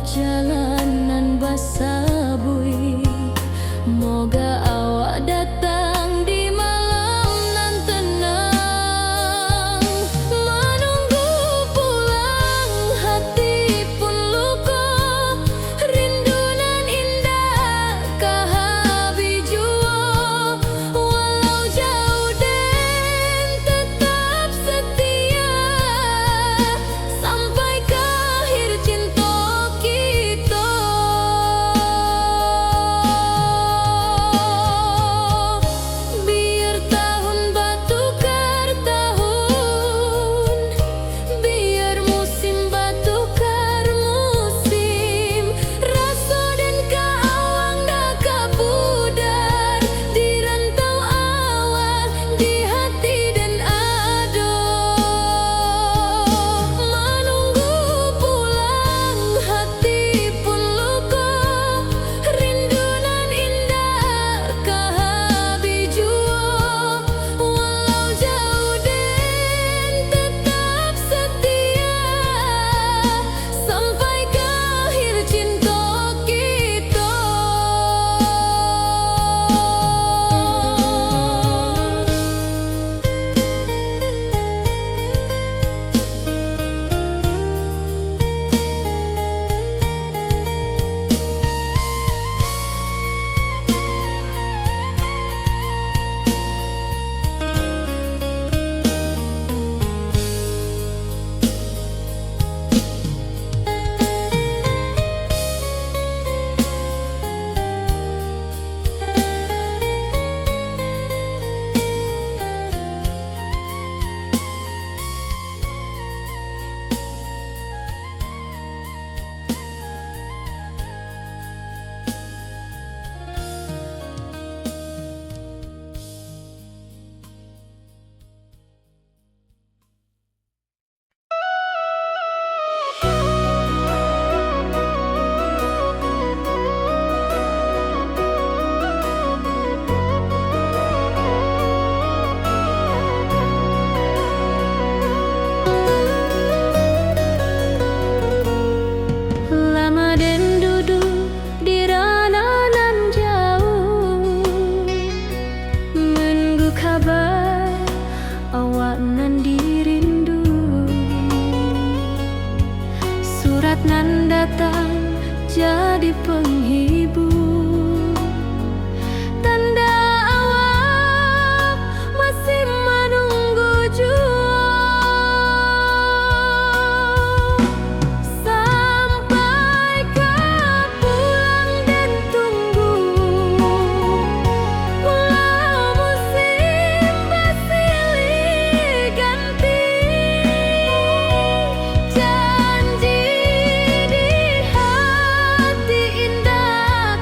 jalanan basah bui, moga awak datang di malam nan tenang. Menunggu pulang hati pun luka, rindu nan indah kahabi jua. Walau jauh dan tetap setia, sampai ke akhir cinta kita. Biar tahun batukar tahun, biar musim batukar musim, rasa dan kaawang dah kapudar di rantau awal di hati dan ado. Menunggu pulang hati pun luka, rindu nan indah kahabi jua. Walau jauh dan tetap setia, sampai ke akhir cinta kita. Lama dan duduk di ranah nan jauh, menunggu kabar awak nan dirindu. Surat nan datang jadi penghibur, tanda awak masih menunggu jua. Sampai kau pulang dan tunggu, walau musim bersilih ganti, janji di hati indah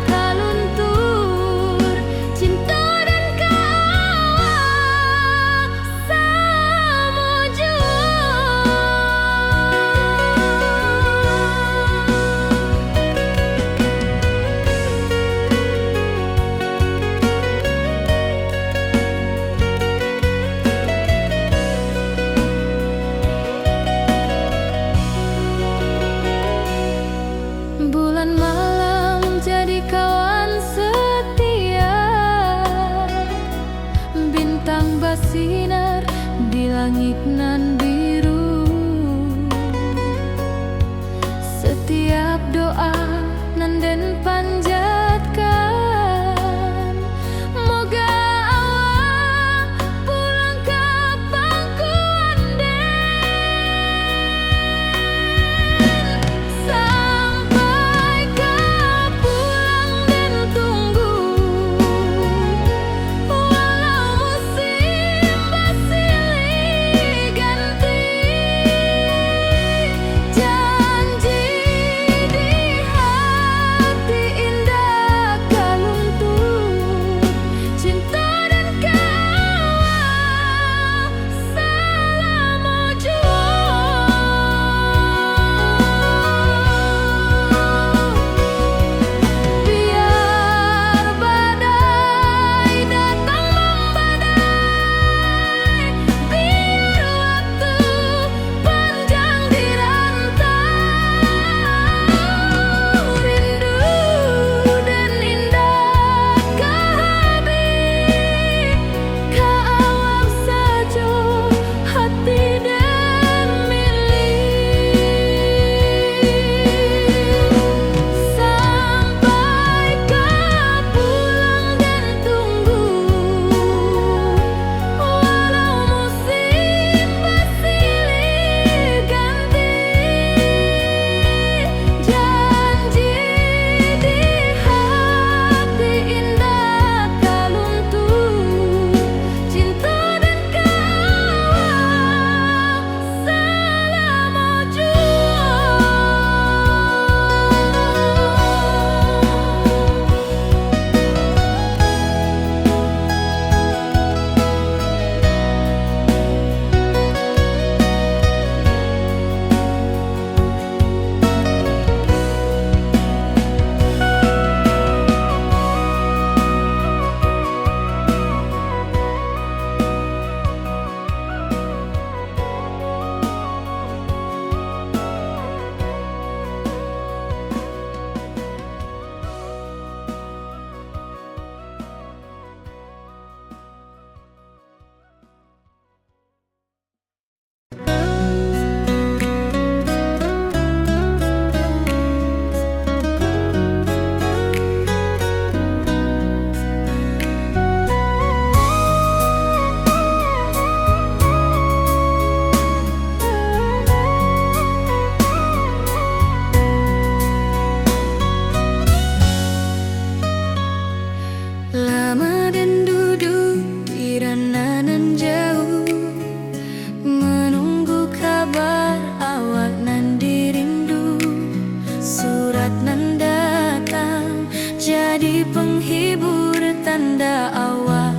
surat nan datang jadi penghibur tanda awak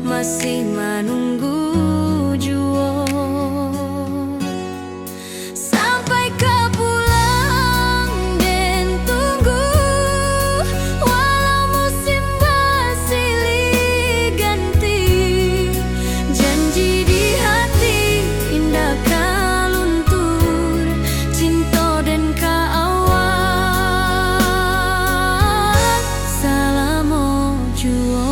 masih menunggu jua. Sampai kau pulang dan tunggu, walau musim bersilih ganti, janji di hati indah kau luntur, cinta dan kaawak selama jua.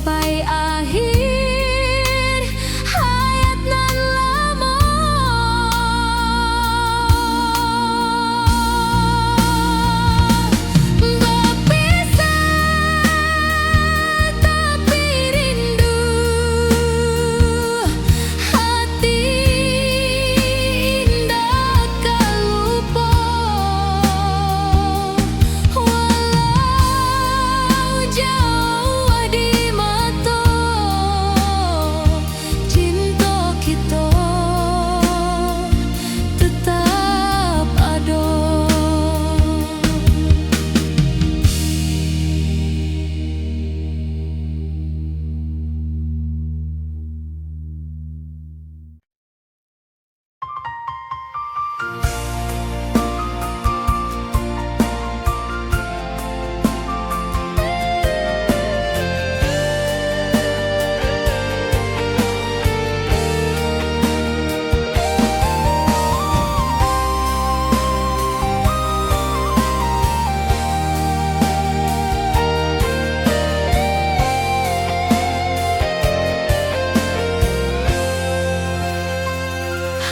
sampai akhir hayat nan lamo. Berpisah tapi rindu, hati indah kalupo. Walau jauh di mata, cinta kita tetap ada.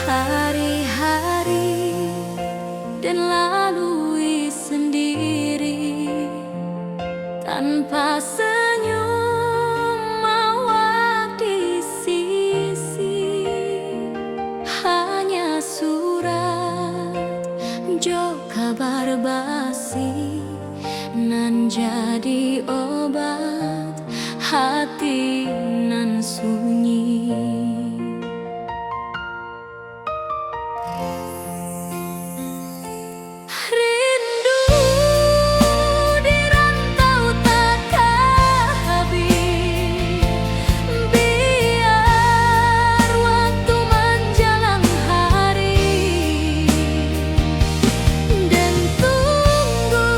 Hari-hari dan lalui sendiri tanpa senyum awak di sisi. Hanya surat jo kabar basi nan jadi obat hati nan sunyi. Rindu di rantau takkan habis, biar waktu menjelang hari, dan tunggu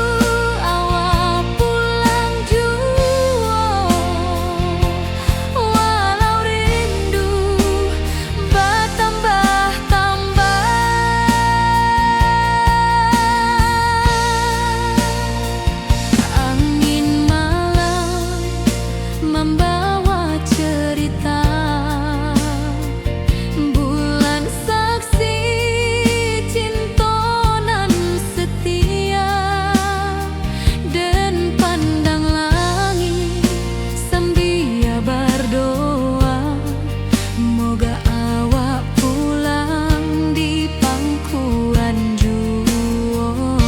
awak pulang jua. Walau rindu bertambah-tambah, angin malam membawa cerita, bulan saksi cinta nan setia, dan pandang langit sambil berdoa, moga awak pulang di pangkuan jua.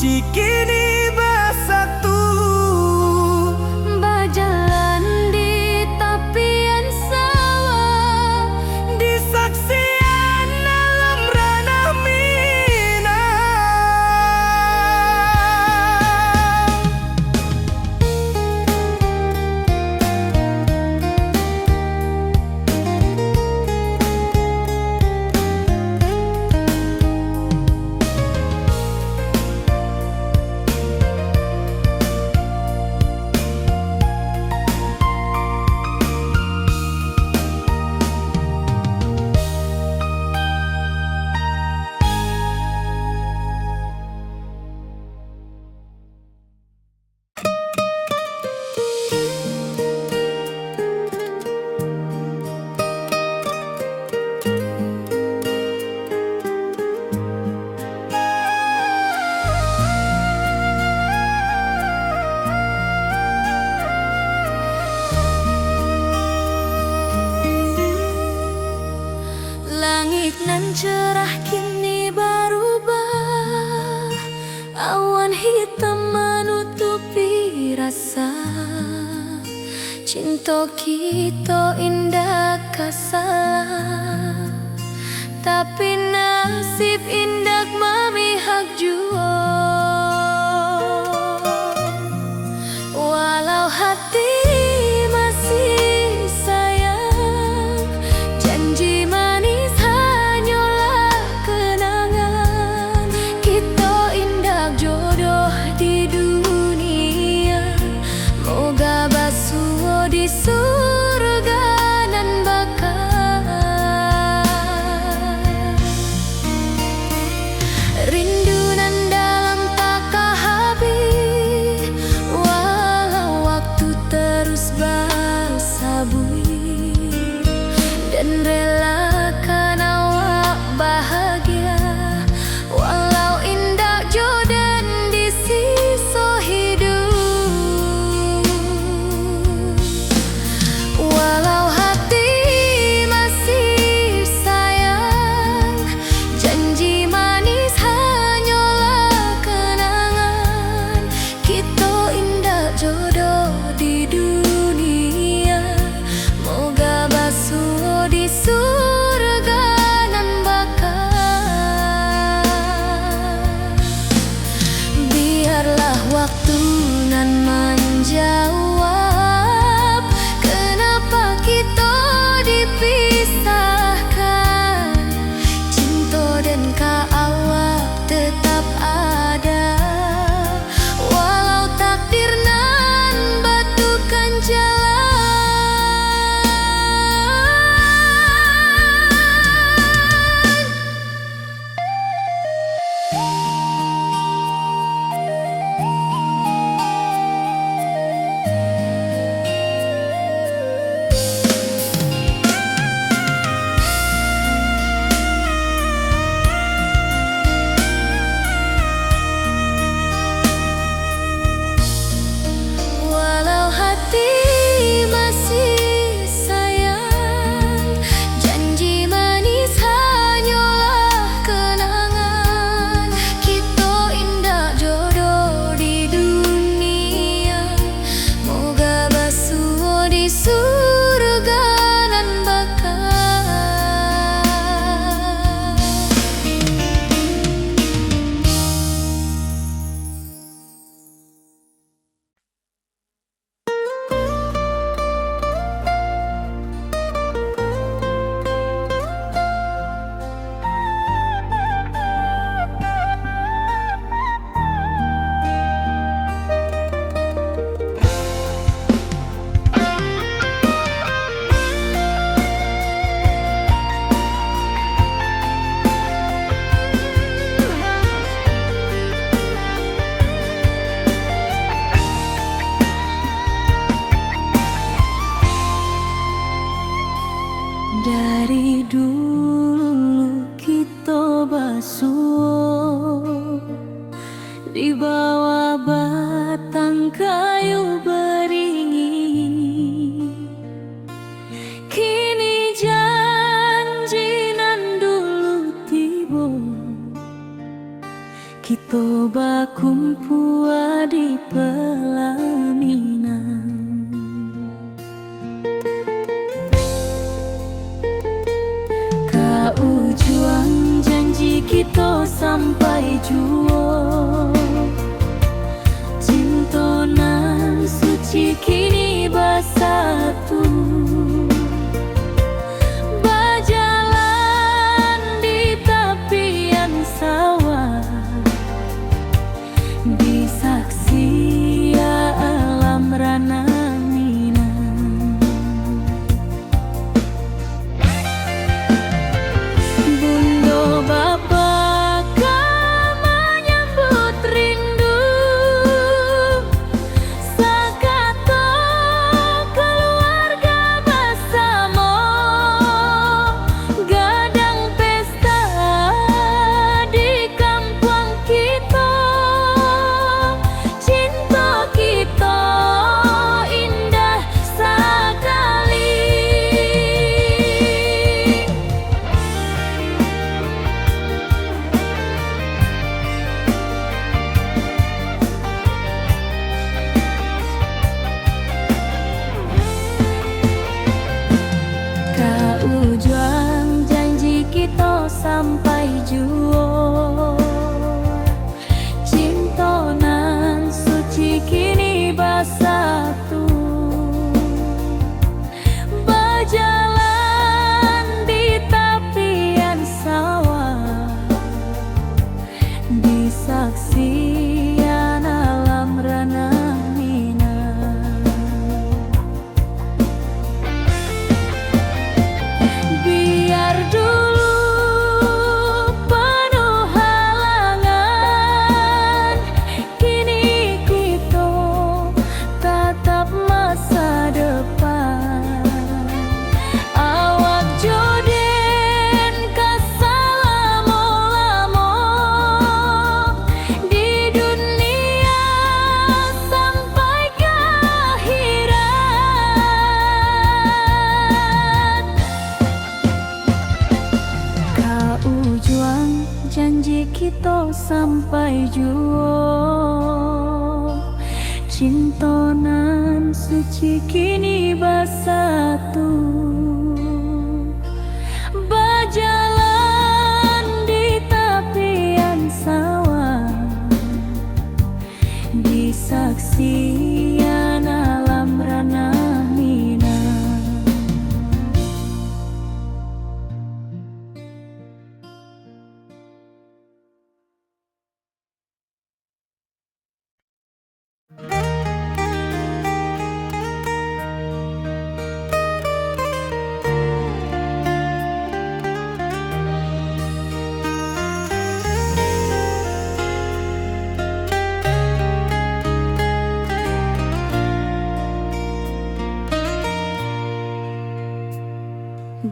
suci kini bersatu. Berjalan di tepian sawah, Di saksian alam ranah Minang. langit nan cerah kini berubah, awan hitam menutupi rasa. Cinta kita indah kasalah, tapi nasib indah memihak jua. Walau hati masih sayang, janji manis hanyalah kenangan. Kita indah jodoh di dunia, moga basuh di surga nan bakal. Rindu nan dalam tak habis, walau waktu terus bersabui, dan relakan awak bahagia, walau indah jodan di sisa hidup. Walau hati masih sayang, janji manis hanyalah kenangan. Kita indah jodoh di dunia, moga basuh di surga nan bakal. Biarlah waktu nan menjawab, kenapa kita dipisahkan. Cinta dan awak tetap ada, walau takdir nan batukan jalan. Walau hati masih sayang, janji manis hanyalah kenangan. Kita indah jodoh di dunia, moga basuh di surga nan bakal. Dari dulu kita basuh di bawah batang kayu beringin. Kini janji nan dulu tiba, Kita bakumpul di pelaminan. Kau juang janji kita sampai jua. Cinta nan suci kini bersatu. Berjalan di tepian sawah, disaksi alam rana Minang. Bunda bapa kau menyambut rindu, sakato keluarga bersama, gadang pesta di kampung kita. Cinta kita indah sekali. Kau juang janji kita sampai jua. Cinta nan suci kini bersatu. Berjalan di tepian sawah, disaksikan alam rana Minang. Biar dulu penuh halangan, kini kita tatap masa depan. Awak joden kesalamo-lamo di dunia sampai ke akhirat. Kau juang janji kita sampai jua. Cinta nan suci kini bersatu. Berjalan di tepian sawah, disaksikan alam rana Minang.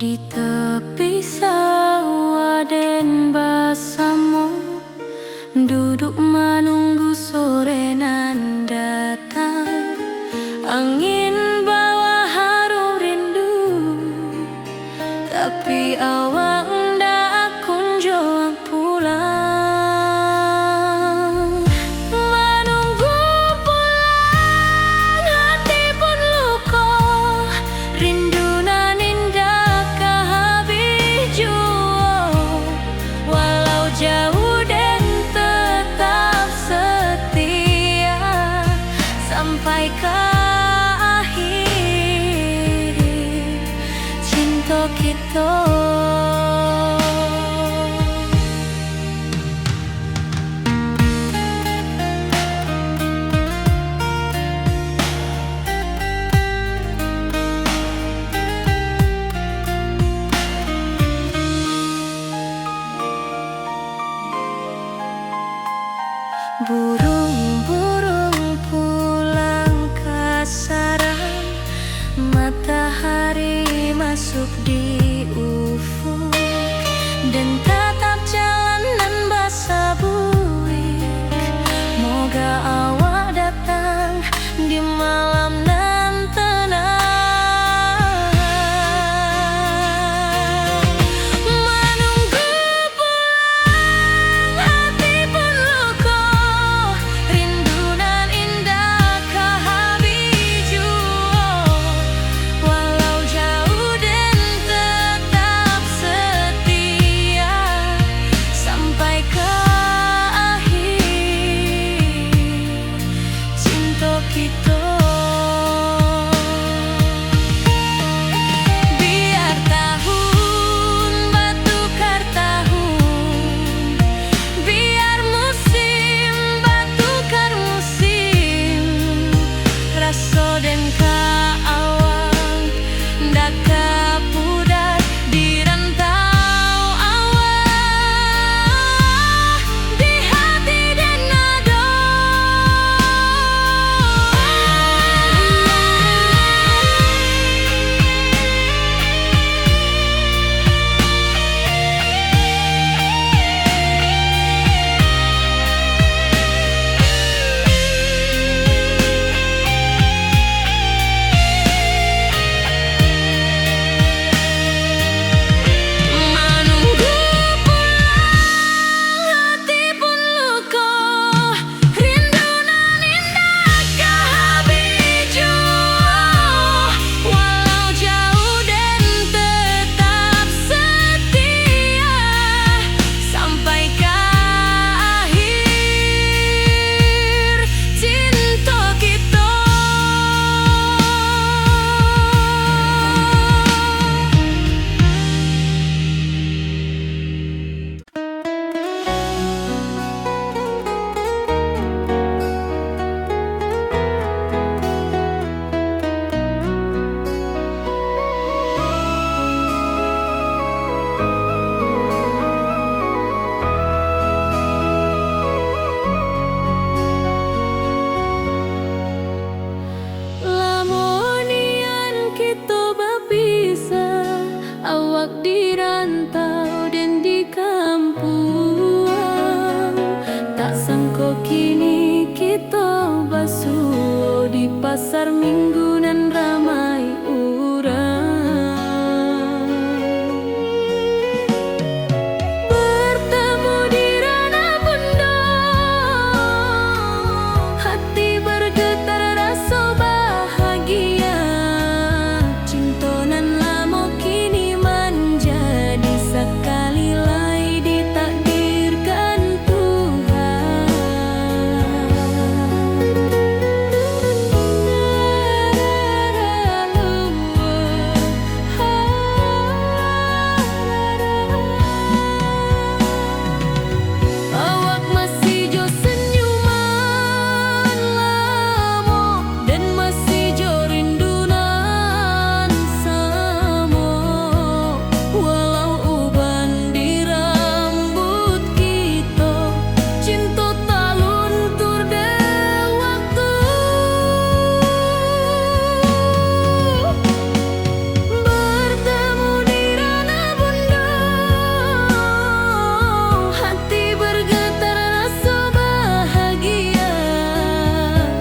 Di tepi sawah den bersama, duduk menunggu sore nan datang. Angin bawa harum rindu, tapi awak ndak kunjung pulang. Menunggu pulang hati pun luka, rindu nan indah kehabis jua. Walau jauh dan tetap setia sampai ke akhir cinta kita. Burung-burung pulang ke sarang, matahari masuk di ufuk, dan tatap jalanan basah buik. Moga awak datang di malam nan tenang. Menunggu pulang hati pun luka, kini kita basuh di pasar minggu nan ramai urang. Bertemu di ranah bunda, hati bergetar rasa bahagia. Cinta nan lama kini menjadi sekali lagi ditakdirkan Tuhan. Awak masih jo senyuman lamo dan masih jo rindunan samo. Walau uban di rambut kita, cinta tak luntur de waktu. Bertemu di ranah bunda, hati bergetar rasa bahagia.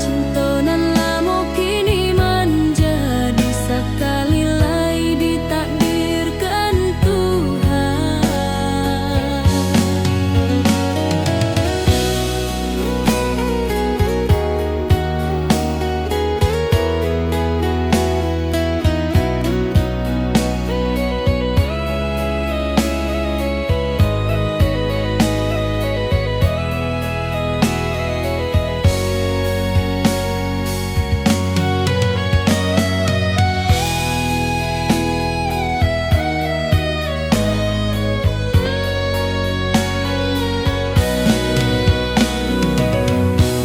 Cinta nan lama kini menjadi sekali lagi ditakdirkan Tuhan.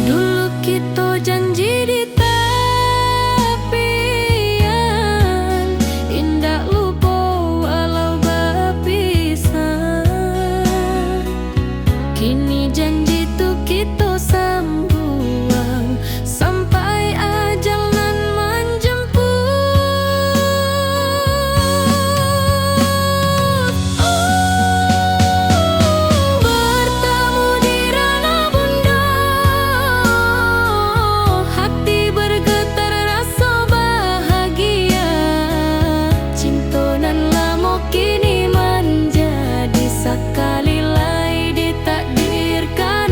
Dulu kita janji di tepian, indah lupa walau berpisah. Kini janji tu kita sambuang sampai ajal nan menjemput. Bertemu di ranah bunda, hati bergetar rasa bahagia. Cinta nan lama kini menjadi sekali lagi ditakdirkan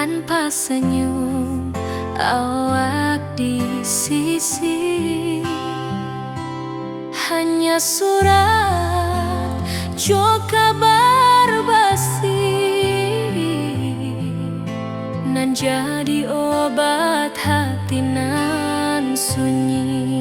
tanpa senyum awak di sisi. Hanya surat jo kabar basi nan jadi obat hati nan sunyi.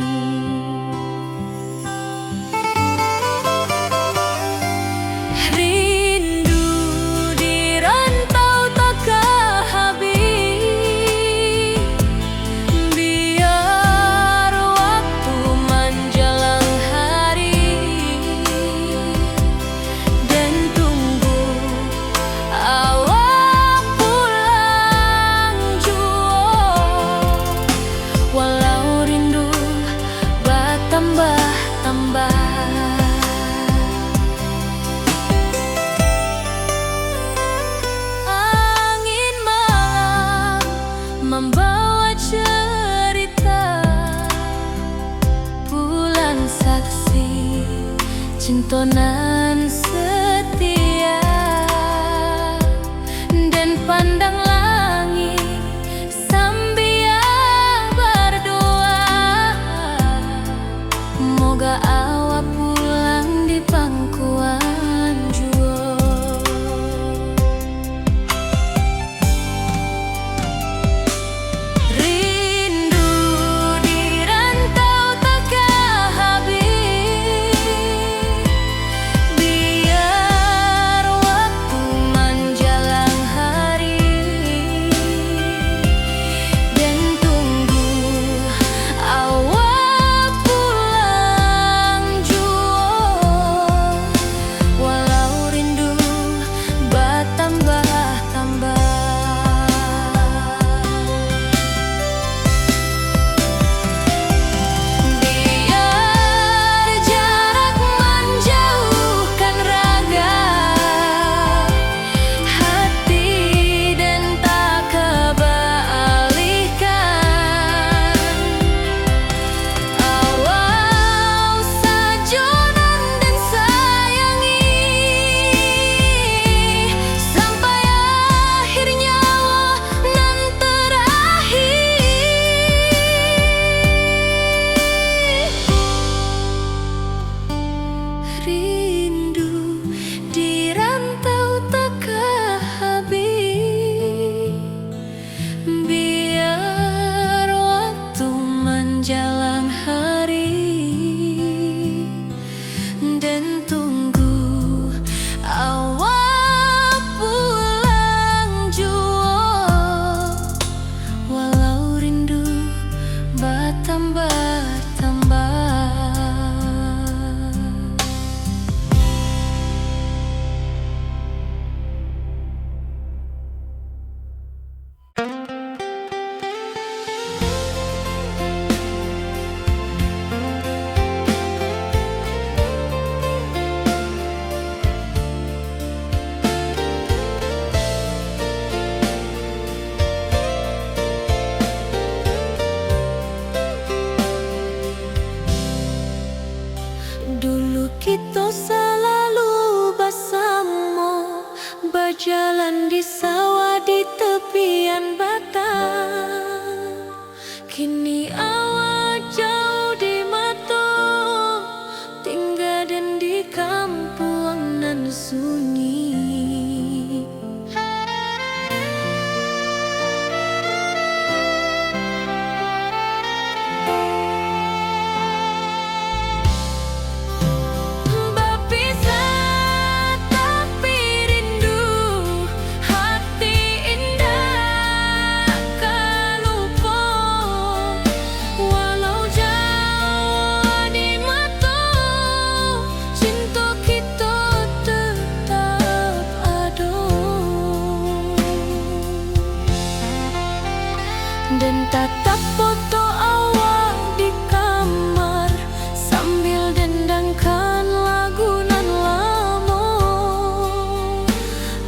Angin malam membawa cerita, bulan saksi cintonan setia, dan pandang langit sambil berdoa, moga awak pulang di pangkuan jua. Rindu di rantau takkan habis, biar waktu menjelang hari, dan tunggu awak pulang jua. Walau rindu bertambah-tambah. Biar jarak menjauhkan raga, hati dan tak kebalihkan. Awal sajonan dan sayangi, sampai akhir nyawa nan terakhir. Rindu di rantau takkan habis, biar waktu menjelang hari, dan tunggu awak pulang jua. Walau rindu bertambah-tambah. Dulu kita selalu bersama, berjalan di sawah di tepian batang. Kini awak jauh di mata, tinggal dan di kampung nan sunyi. Berpisah tapi rindu, hati indah kan lupa. Walau jauh di mata, cinta kita tetap ada. Dan tatap foto awak di kamar, sambil dendangkan lagu nan lama.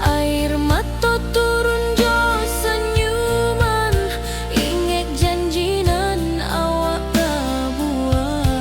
Air mata turun jo senyuman, ingat janji nan awak buat.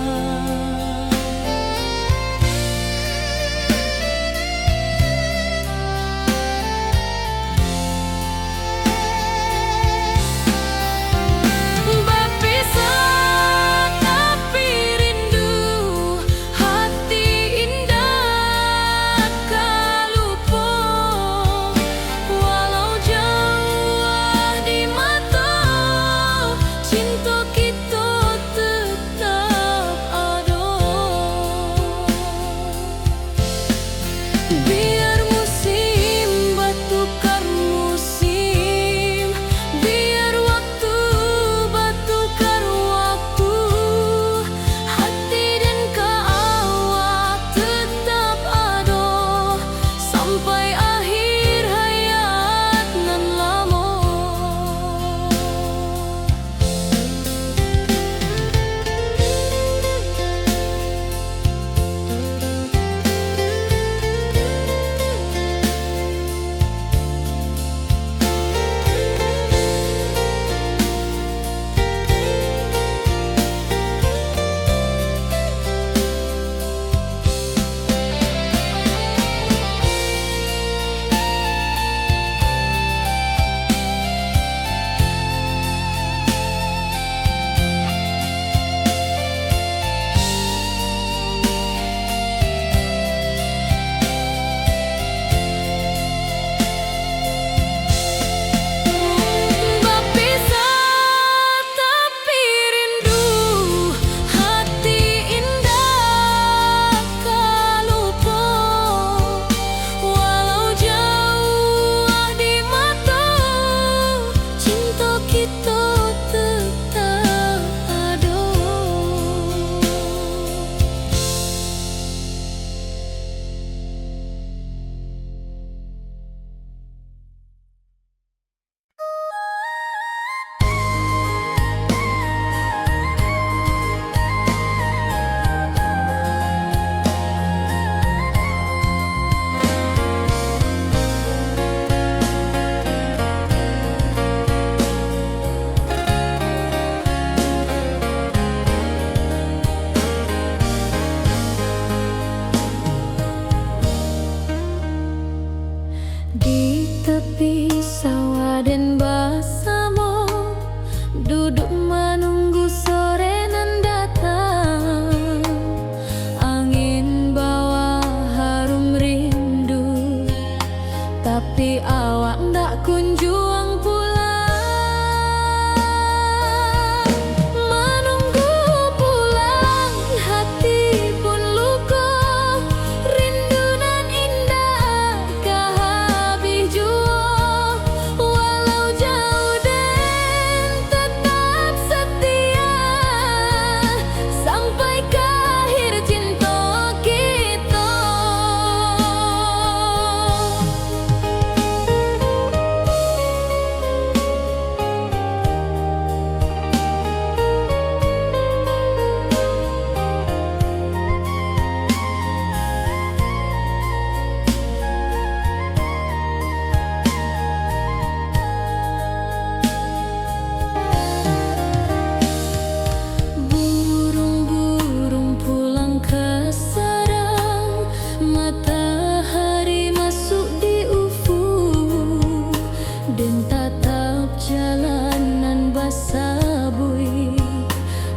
tatap jalanan basabui.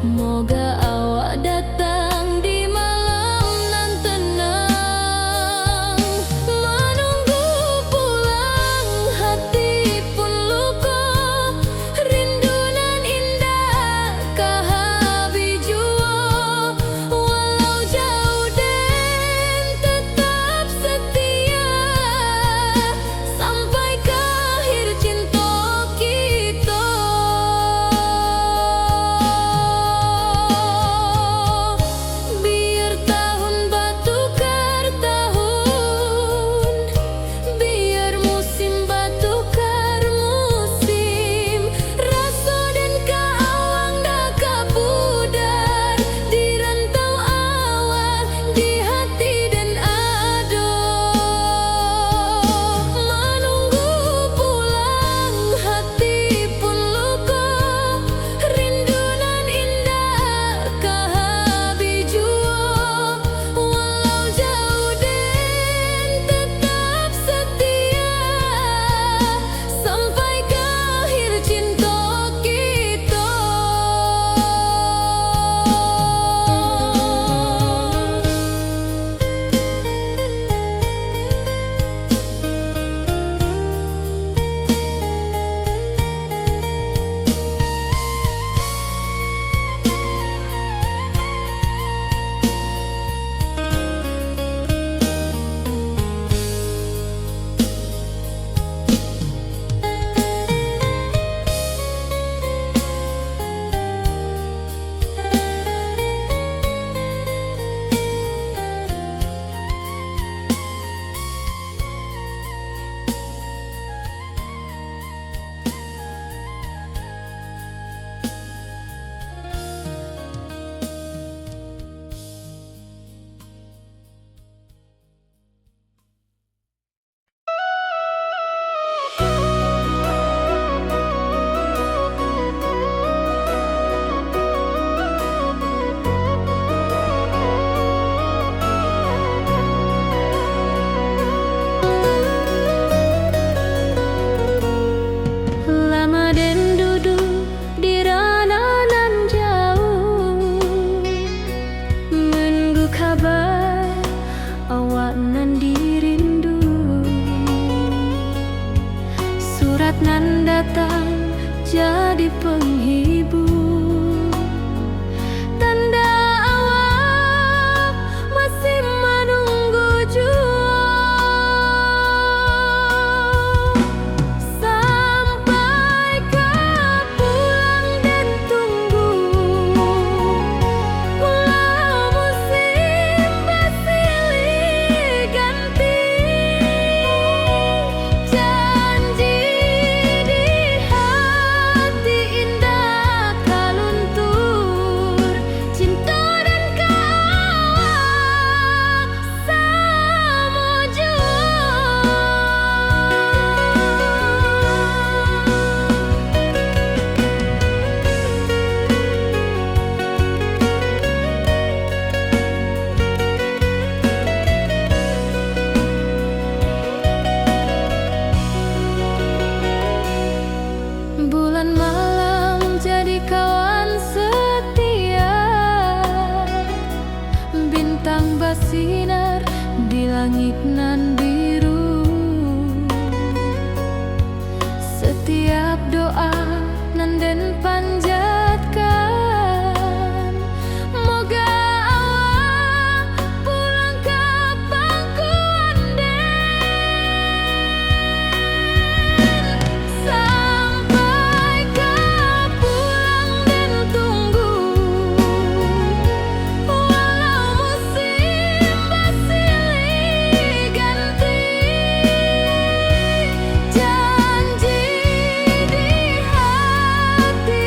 Moga awak datang di malam nan tenang. Menunggu pulang hati pun luka, rindu nan indah kahabi jua. Walau jauh dan tetap setia, sampai ke akhir cinta kita. Biar tahun batukar tahun, biar musim batukar musim, rasa dan kaawang dah kapudar di rantau awal di hati dan ado. Menunggu pulang hati pun luka, rindu nan indah kahabi jua. Walau jauh dan tetap setia, sampai ke akhir cinta kita. Lama dan duduk di ranah nan jauh, menunggu kabar awak nan dirindu. Surat nan datang jadi penghibur, tanda awak masih menunggu jua. Sampai kau pulang dan tunggu, walau musim bersilih ganti, janji di hati indah kaluntur, cinta dan kaawak sama jua. Bulan malam jadi kawan setia, bintang bersinar di langit nan biru. Setiap doa nan den panjatkan, moga awak pulang ke pangkuan den. Sampai kau pulang dan tunggu, walau musim bersilih ganti, janji di hati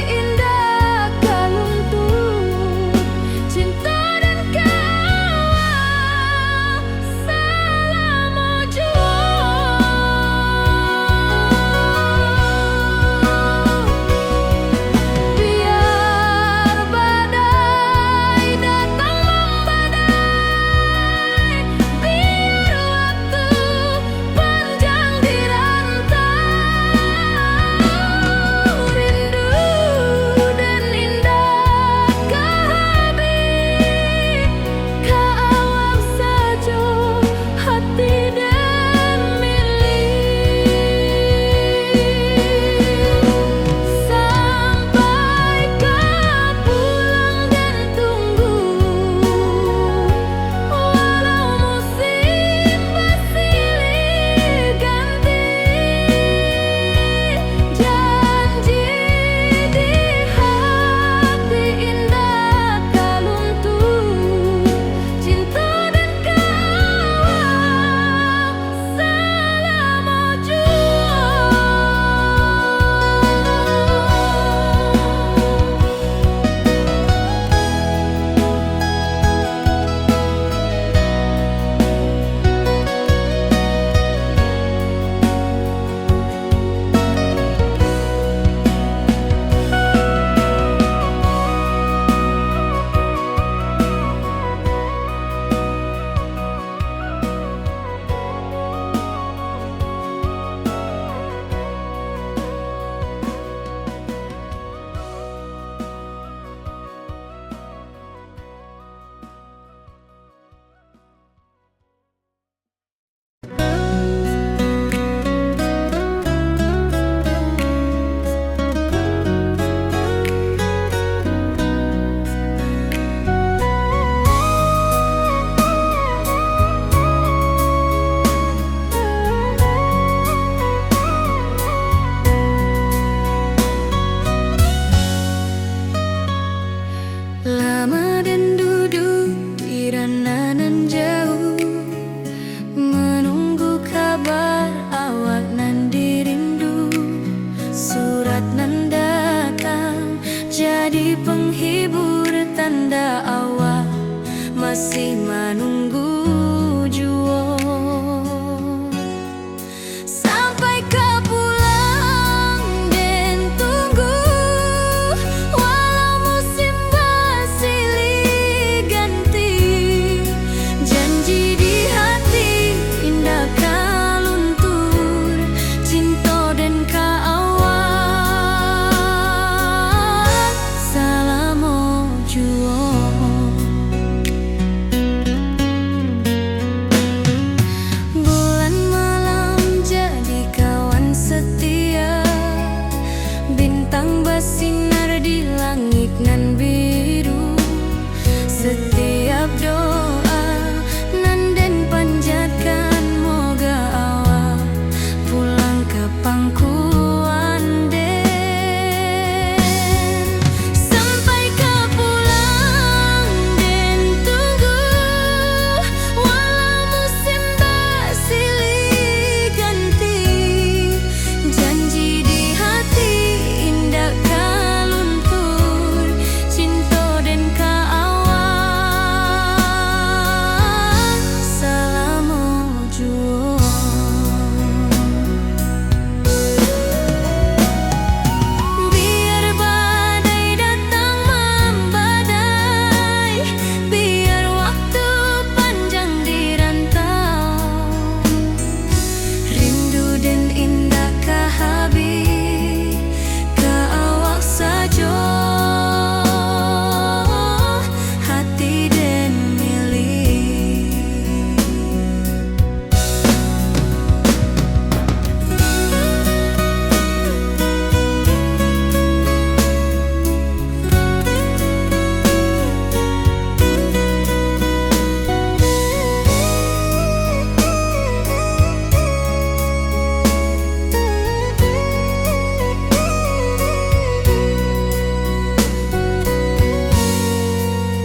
Surat nan datang jadi penghibur, tanda awal masih menunggu jua. Sampai kau pulang dan tunggu, walau musim bersilih ganti. Janji di hati indah kau luntur, cinta dan keawal. Salam jua. Bulan malam jadi kawan setia, bintang bersinar di langit nan biru. Setiap doa nan den panjatkan, moga awak pulang ke pangkuan den. Sampai kau pulang dan tunggu, walau musim bersilih ganti. Janji di hati indah kau luntur, cinta dan keawal. Salam jua. Biar badai datang membadai, biar waktu panjang dirantau, rindu dan indah kehabis ke awak saja, hati dan milik.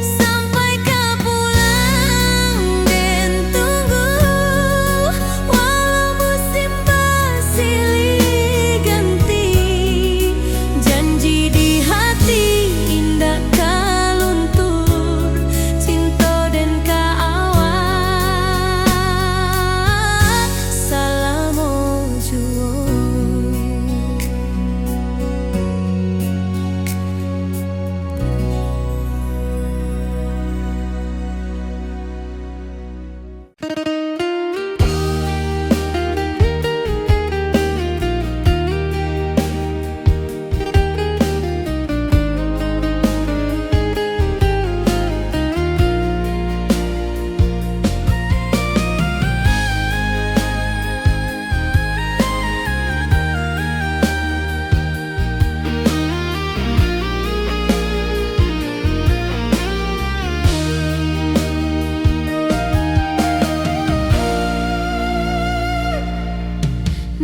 Sampai kau pulang dan tunggu, walau musim bersilih ganti. Janji di hati indah kau luntur, cinta dan keawal. Salam jua.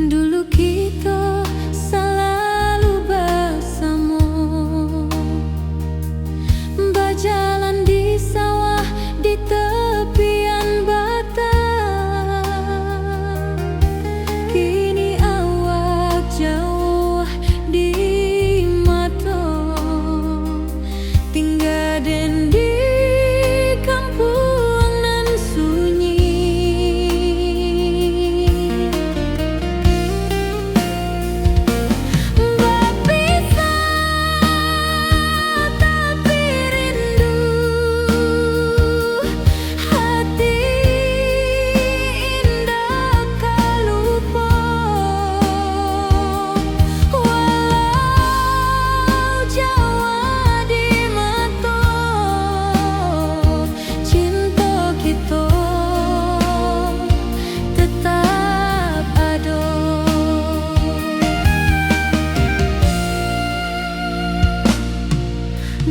Dulu kita selalu bersama, berjalan di sawah di tepian batang. Kini awak jauh di mata, tinggal dan di kampung nan sunyi.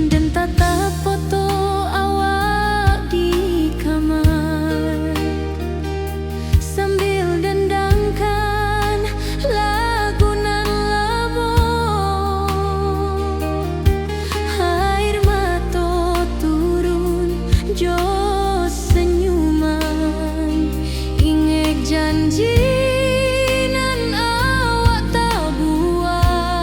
Dan tatap foto awak di kamar, sambil dendangkan lagu nan lama. Air mata turun jo senyuman, ingat janji nan awak tak buat.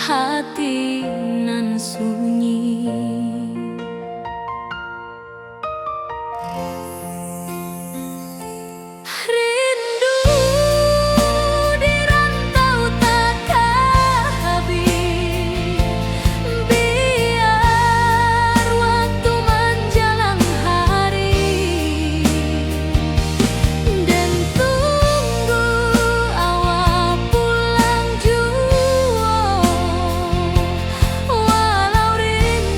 hati nan sunyi. Rindu di rantau takkan habis, biar waktu menjelang hari, dan tunggu awal pulang jua, walau rindu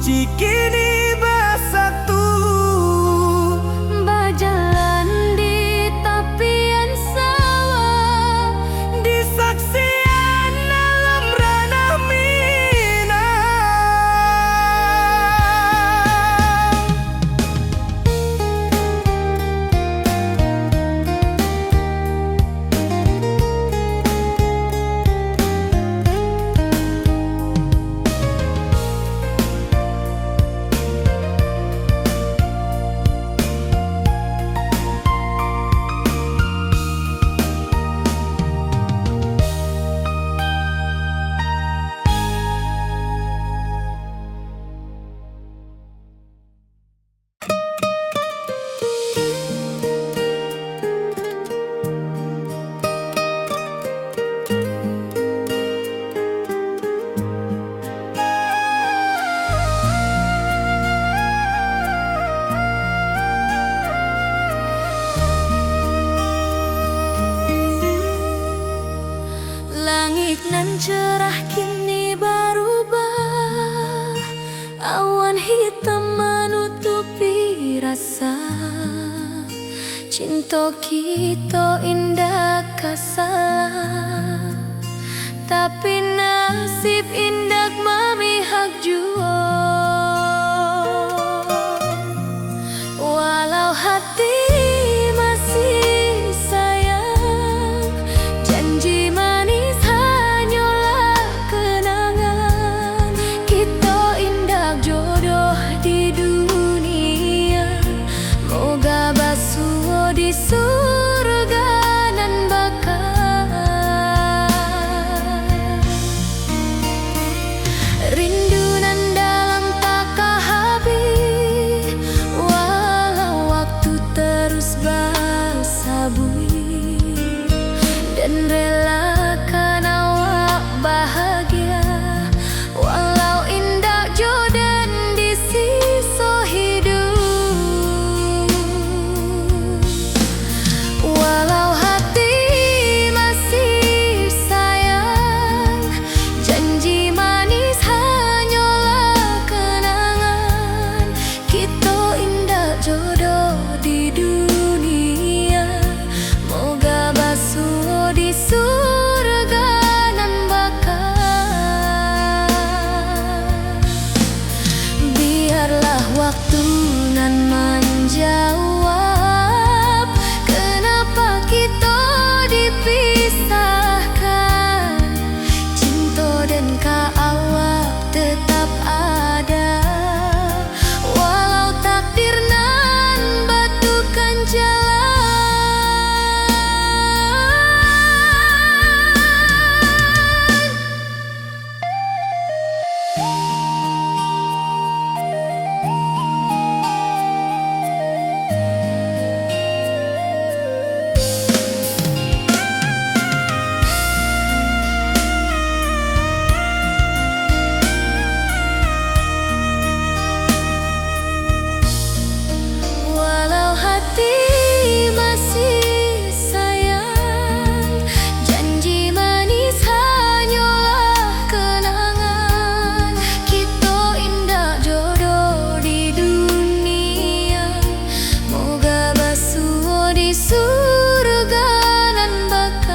suci kini bersatu. Berjalan di tepian sawah, Di saksian alam ranah Minang. langit nan cerah kini berubah, awan hitam menutupi rasa. Cinta kita indah kasalah, tapi nasib indah memihak jua. Walau hati masih sayang, janji manis hanyalah kenangan. Kita indah jodoh di dunia, moga basuh di surga nan bakal. Rindu nan dalam tak habis, walau waktu terus bersabui, dan relakan awak bahagia. Walau indah jodan di sisa hidup, walau hati masih sayang, janji manis hanyalah kenangan. Kita indah jodoh di dunia, moga basuh di surga nan bakal. Biarlah waktu nan menjawab, kenapa kita dipisahkan. Cinta dan awak tetap ada, walau takdir nan batukan jalan. Walau hati masih sayang, janji manis hanyalah kenangan. Kita indah jodoh di dunia, moga basuh di surga nan bakal.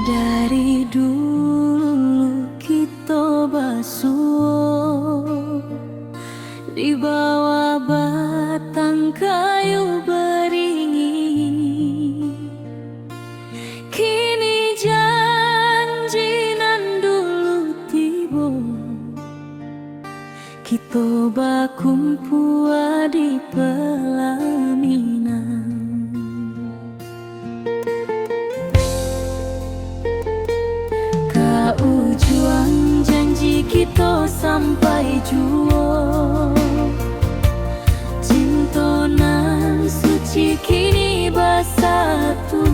Dari dulu kita basuh di bawah batang kayu beringin. Kini janji nan dulu tiba, Kita bakumpul di pelaminan. Kau juang janji kita sampai jua. Cinta nan suci kini bersatu.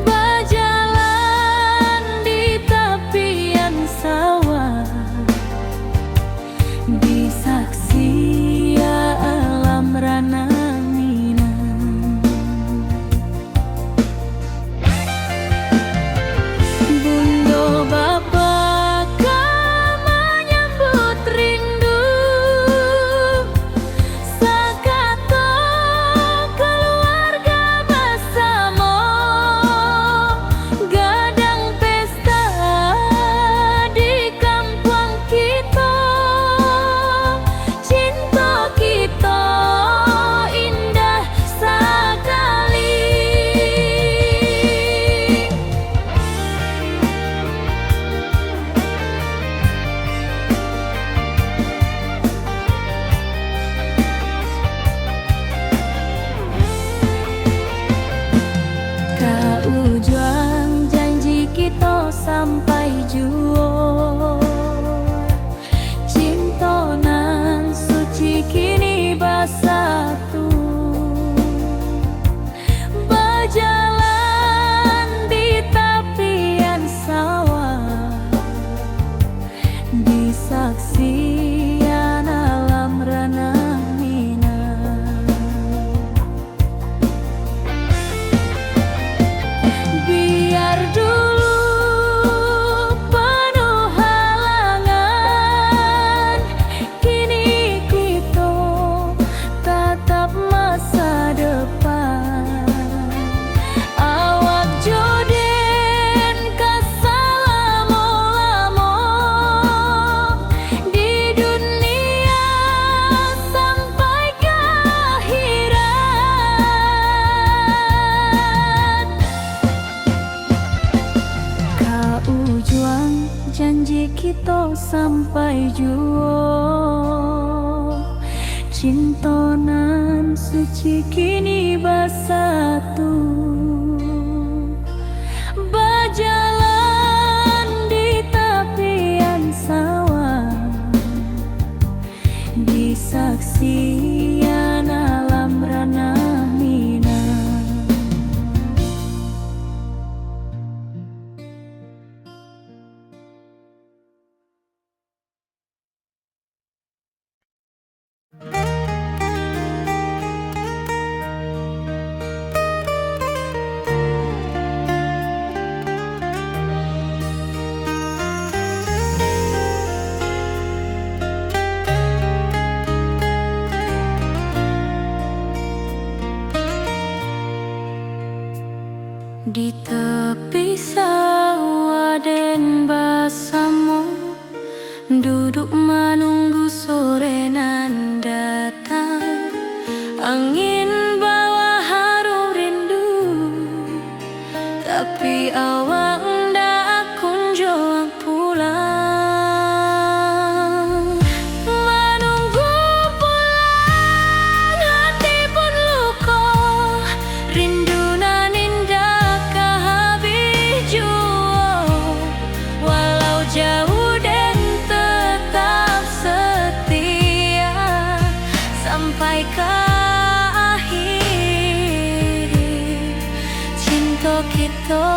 Berjalan di tepian sawah, disaksi alam rana Minang. Bunda bapa kau menyambut rindu, sakato keluarga bersama, gadang pesta di kampung kita. Cinta kita indah sekali. Kau juang janji kita sampai jua. Cinta nan suci kini bersatu. Berjalan di tepian sawah, disaksikan alam rana Minang. Biar dulu penuh halangan, kini kita tatap masa depan. Awak joden kesalamo-lamo di dunia sampai ke akhirat. Kau juang janji kita sampai jua. Cinta nan suci kini bersatu. Berjalan di tepian sawah, disaksikan alam rana Minang. Di tepi sawah den bersama, duduk menunggu sore nan datang. Angin bawa harum rindu, tapi awak ndak kunjung pulang. Menunggu pulang hati pun luka, rindu nan indah kehabis jua. Walau jauh dan tetap setia sampai ke akhir cinta kita.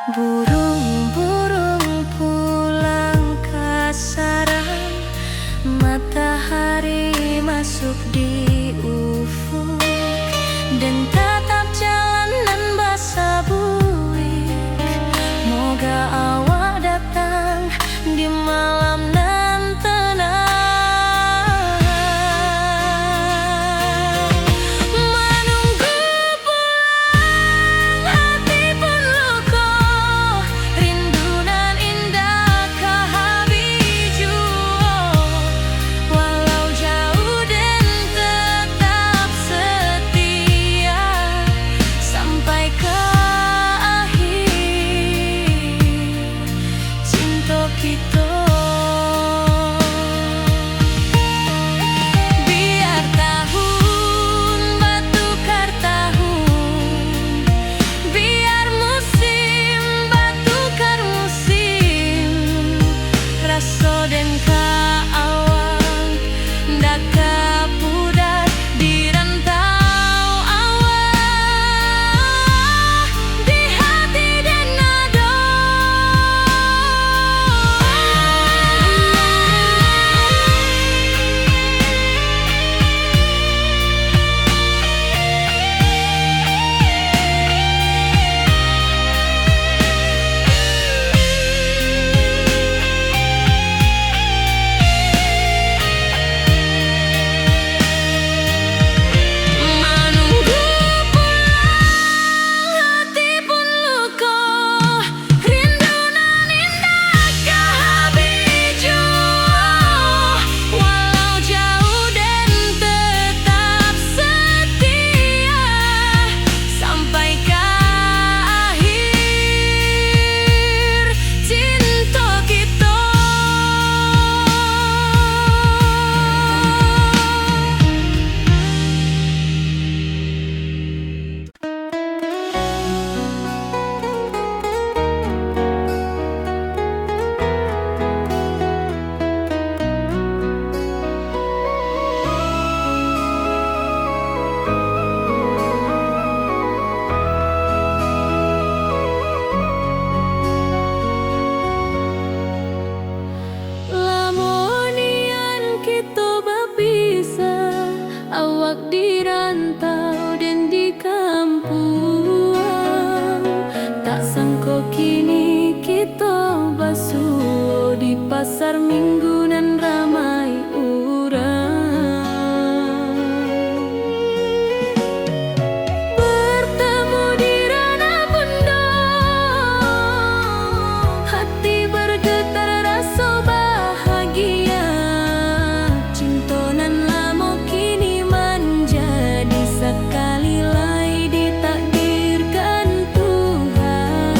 Burung-burung pulang ke sarang, matahari masuk di ufuk, dan tatap jalanan basah buik. Moga awak datang di malam nan tenang. Menunggu pulang hati pun luka, kini kita basuh di pasar minggu nan ramai urang. Bertemu di ranah bunda, hati bergetar rasa bahagia. Cinta nan lama kini menjadi sekali lagi ditakdirkan Tuhan.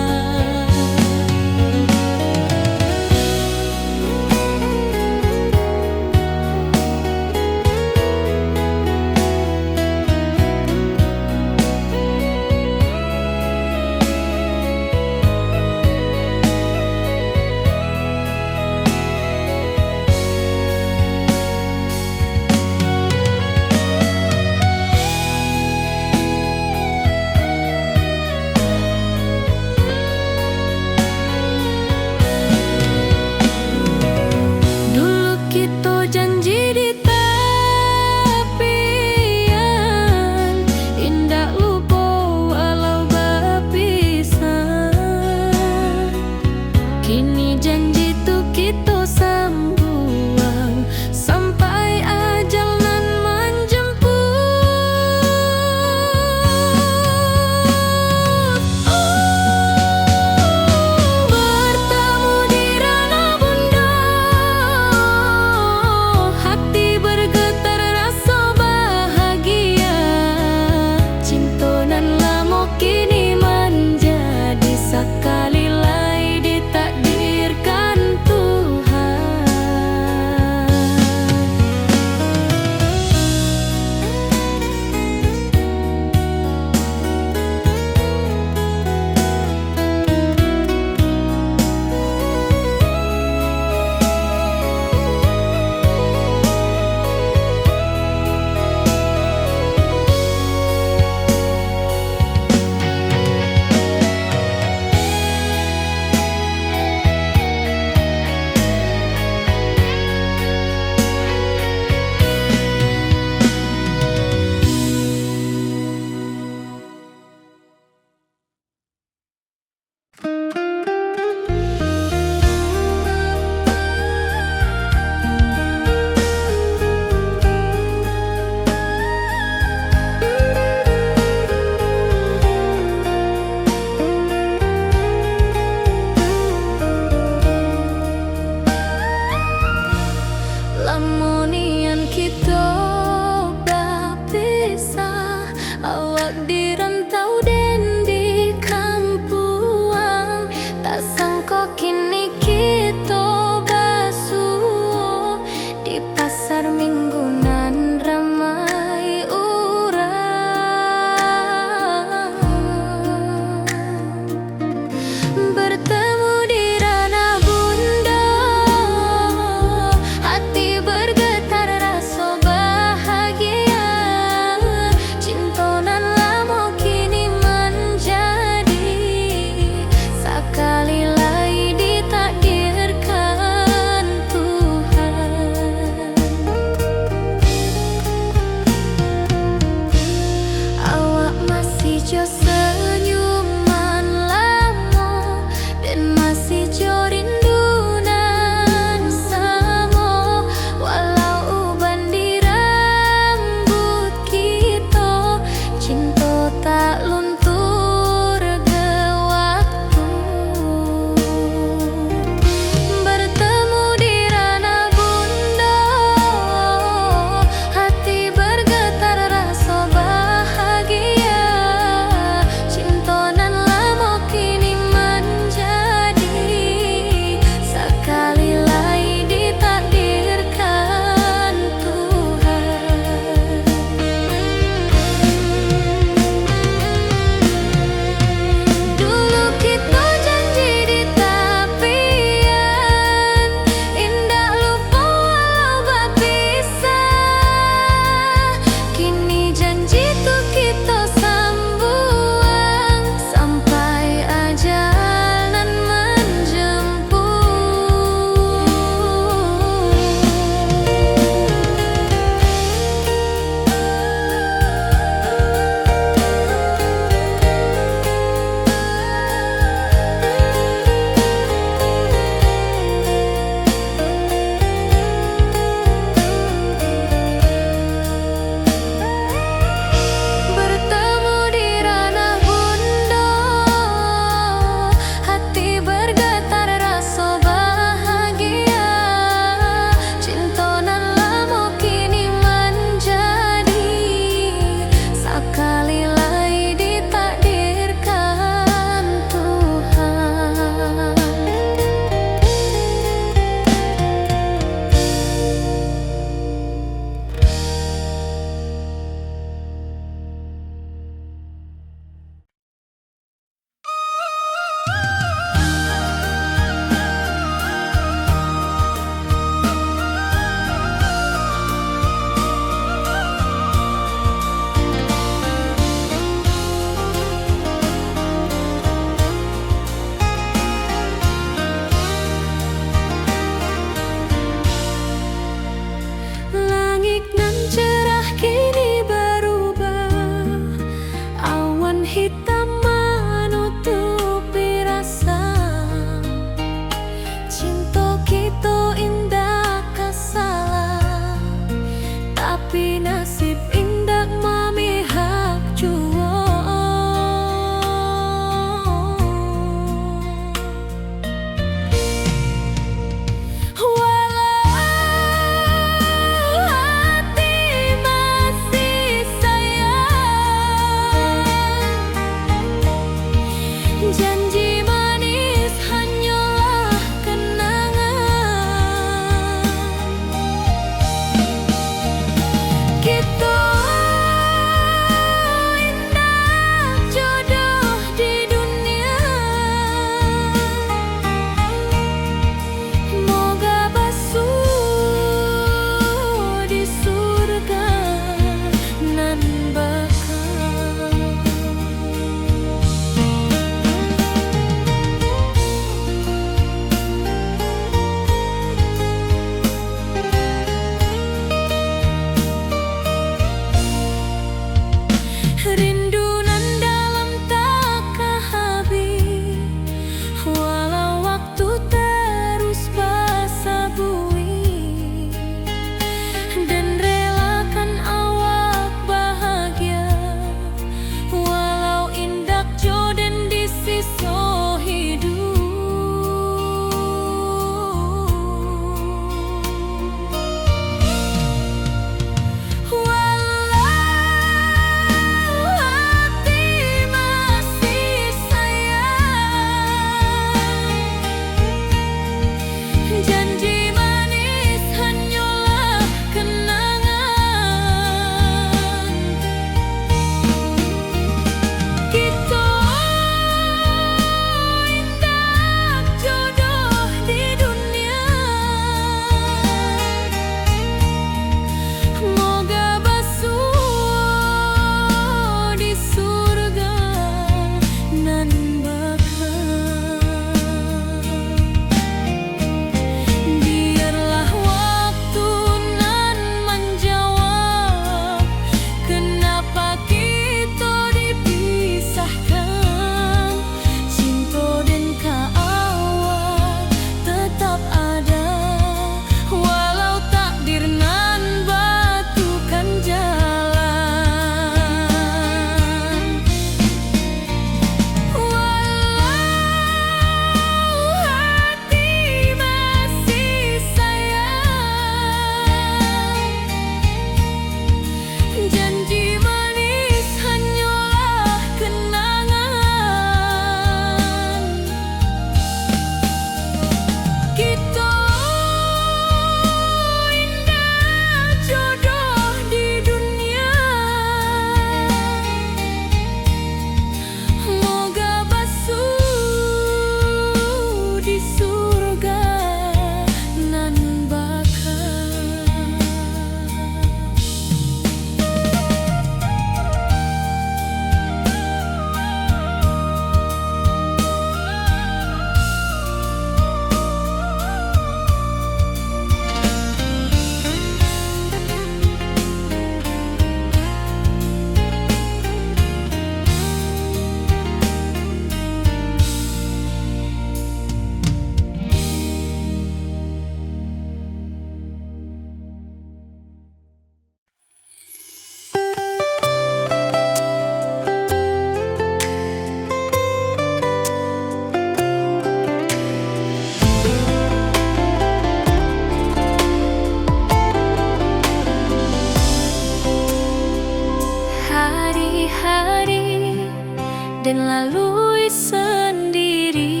dan lalui sendiri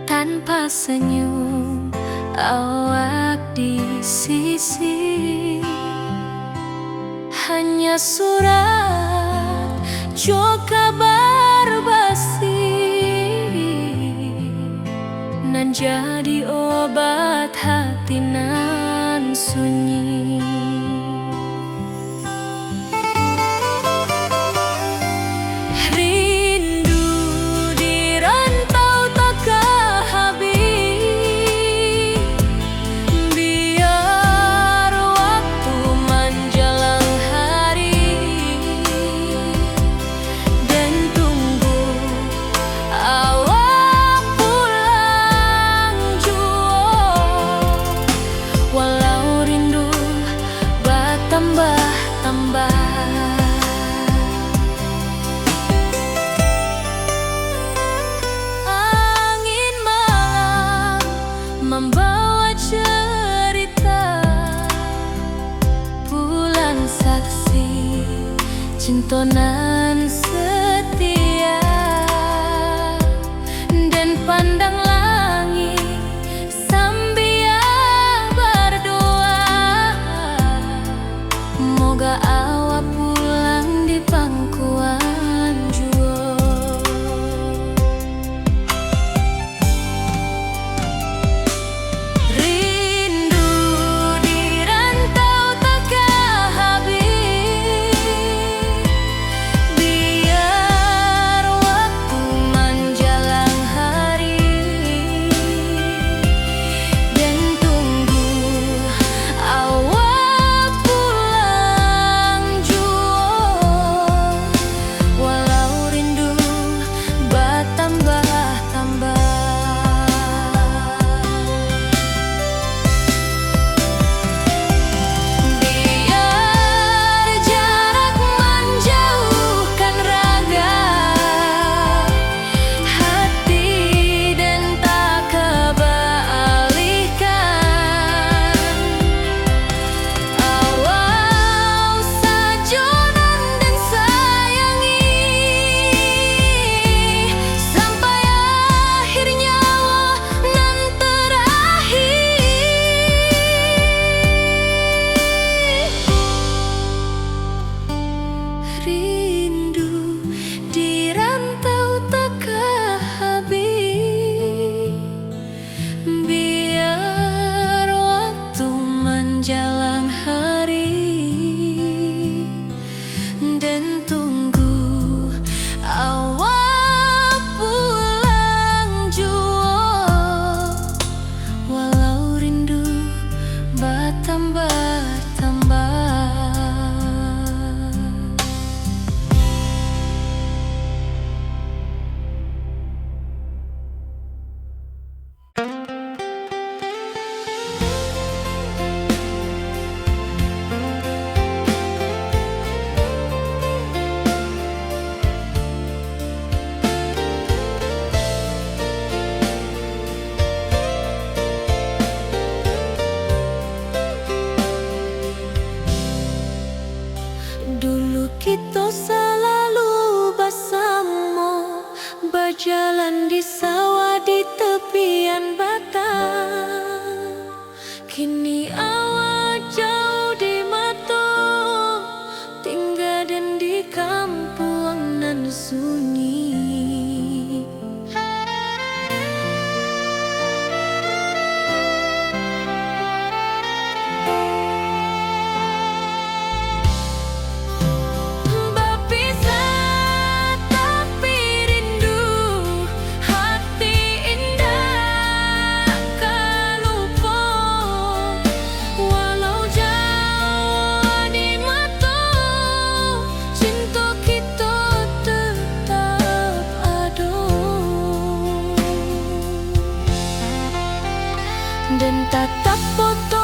tanpa senyum awak di sisi. Hanya surat jo kabar basi nan jadi obat hati nan sunyi. Rindu di rantau takkan habis, biar waktu menjelang hari dan tunggu awak pulang jua. Walau rindu bertambah-tambah, angin malam membawa cerita bulan saksi cinta nan setia, dan pandang langit sambil berdoa, moga awak pulang di pangkuan jua. Rindu di rantau takkan habis, biar waktu menjelang hari dan tunggu awak pulang jua. Walau rindu bertambah-tambah, biar jarak menjauhkan raga hati dan tak kebalihkan. Awal sajonan dan sayangi sampai akhir nyawa nan terakhir. Rindu di rantau takkan habis, biar waktu menjelang hari dan tunggu awak pulang jua. Walau rindu bertambah-tambah. Dulu kita selalu bersama, berjalan di sawah di tepian batang. Kini awak jauh di mata, tinggal dan di kampung nan sunyi. Berpisah tapi rindu, hati indah kan lupa. Walau jauh di mata, cinta kita tetap ada. Dan tatap foto